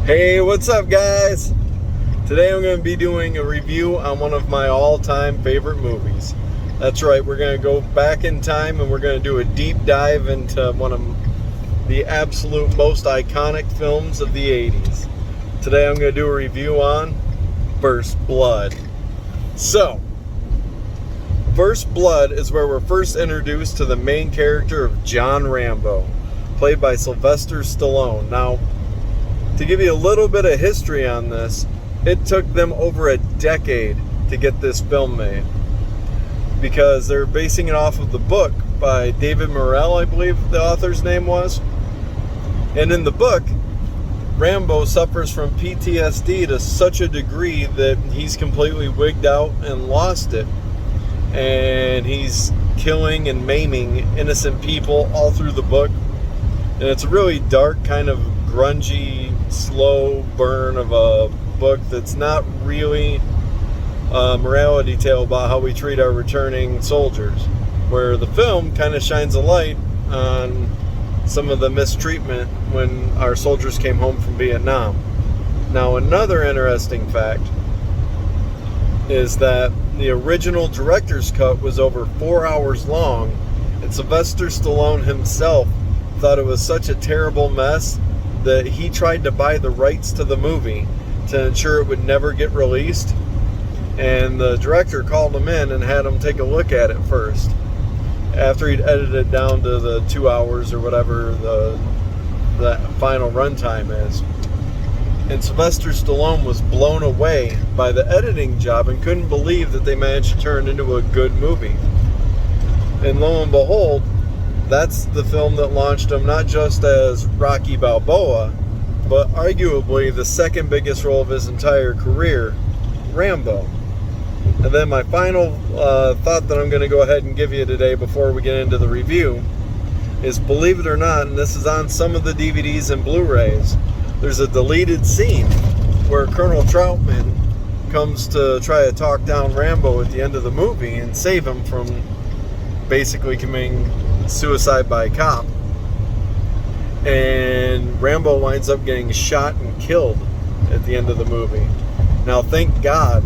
Hey, what's up, guys? Today I'm going to be doing a review on one of my all-time favorite movies. That's right, we're going to go back in time and we're going to do a deep dive into one of the absolute most iconic films of the 80s. Today I'm going to do a review on First Blood. So, First Blood is where we're first introduced to the main character of John Rambo, played by Sylvester Stallone. Now, to give you a little bit of history on this, it took them over a decade to get this film made because they're basing it off of the book by David Morrell, I believe the author's name was. And in the book, Rambo suffers from PTSD to such a degree that he's completely wigged out and lost it. And he's killing and maiming innocent people all through the book. And it's a really dark, kind of grungy, slow burn of a book that's not really a morality tale about how we treat our returning soldiers, where the film kind of shines a light on some of the mistreatment when our soldiers came home from Vietnam. Now, another interesting fact is that the original director's cut was over 4 hours long, and Sylvester Stallone himself thought it was such a terrible mess that he tried to buy the rights to the movie to ensure it would never get released. And the director called him in and had him take a look at it first, after he'd edited it down to the 2 hours or whatever the final runtime is. And Sylvester Stallone was blown away by the editing job and couldn't believe that they managed to turn it into a good movie. And lo and behold, that's the film that launched him not just as Rocky Balboa, but arguably the second biggest role of his entire career, Rambo. And then my final thought that I'm going to go ahead and give you today before we get into the review is, believe it or not, and this is on some of the DVDs and Blu-rays, there's a deleted scene where Colonel Troutman comes to try to talk down Rambo at the end of the movie and save him from basically committing suicide by cop. And Rambo winds up getting shot and killed at the end of the movie. Now, thank God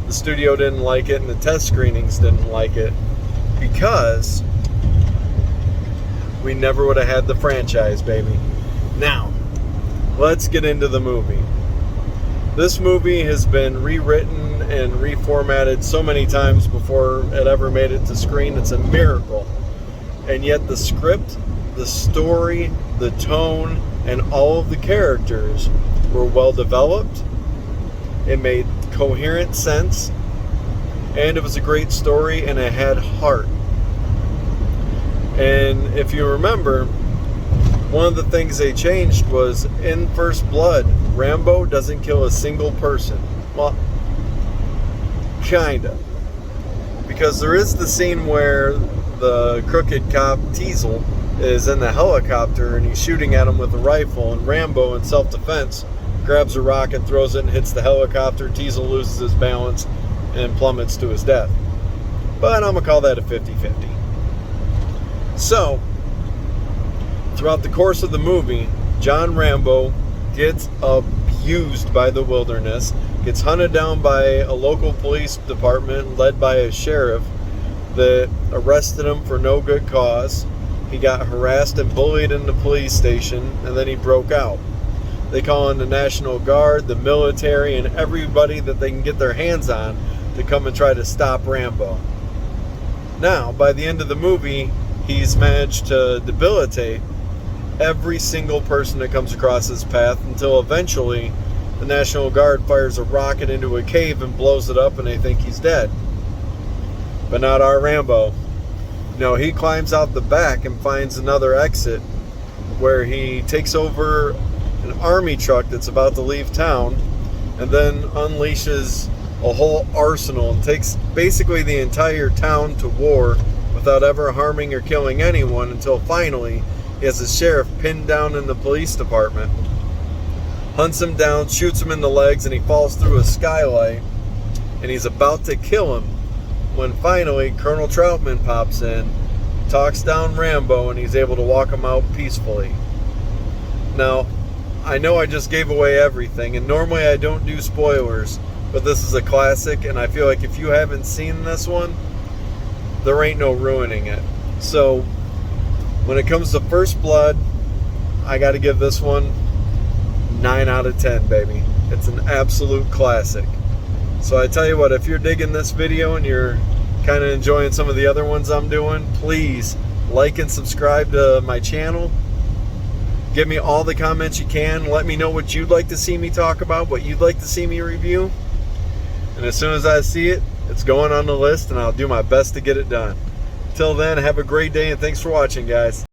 the studio didn't like it and the test screenings didn't like it, because we never would have had the franchise, baby. Now, let's get into the movie. This movie has been rewritten and reformatted so many times before it ever made it to screen. It's a miracle. And yet the script, the story, the tone, and all of the characters were well developed. It made coherent sense, and it was a great story, and it had heart. And if you remember, one of the things they changed was in First Blood, Rambo doesn't kill a single person. Well, kinda. Because there is the scene where the crooked cop Teasel is in the helicopter and he's shooting at him with a rifle, and Rambo, in self-defense, grabs a rock and throws it and hits the helicopter. Teasel loses his balance and plummets to his death. But I'm going to call that a 50-50. So, throughout the course of the movie, John Rambo gets abused by the wilderness, gets hunted down by a local police department led by a sheriff that arrested him for no good cause. He got harassed and bullied in the police station, and then he broke out. They call in the National Guard, the military, and everybody that they can get their hands on to come and try to stop Rambo. Now, by the end of the movie, he's managed to debilitate every single person that comes across his path, until eventually the National Guard fires a rocket into a cave and blows it up, and they think he's dead. But not our Rambo. No, he climbs out the back and finds another exit where he takes over an army truck that's about to leave town, and then unleashes a whole arsenal and takes basically the entire town to war without ever harming or killing anyone, until finally he has the sheriff pinned down in the police department, hunts him down, shoots him in the legs, and he falls through a skylight, and he's about to kill him when finally Colonel Troutman pops in, talks down Rambo, and he's able to walk him out peacefully. Now, I know I just gave away everything, and normally I don't do spoilers, but this is a classic, and I feel like if you haven't seen this one, there ain't no ruining it. So when it comes to First Blood, I got to give this one 9 out of 10, baby. It's an absolute classic. So I tell you what, if you're digging this video and you're kind of enjoying some of the other ones I'm doing, please like and subscribe to my channel. Give me all the comments you can. Let me know what you'd like to see me talk about, what you'd like to see me review. And as soon as I see it, it's going on the list, and I'll do my best to get it done. Till then, have a great day, and thanks for watching, guys.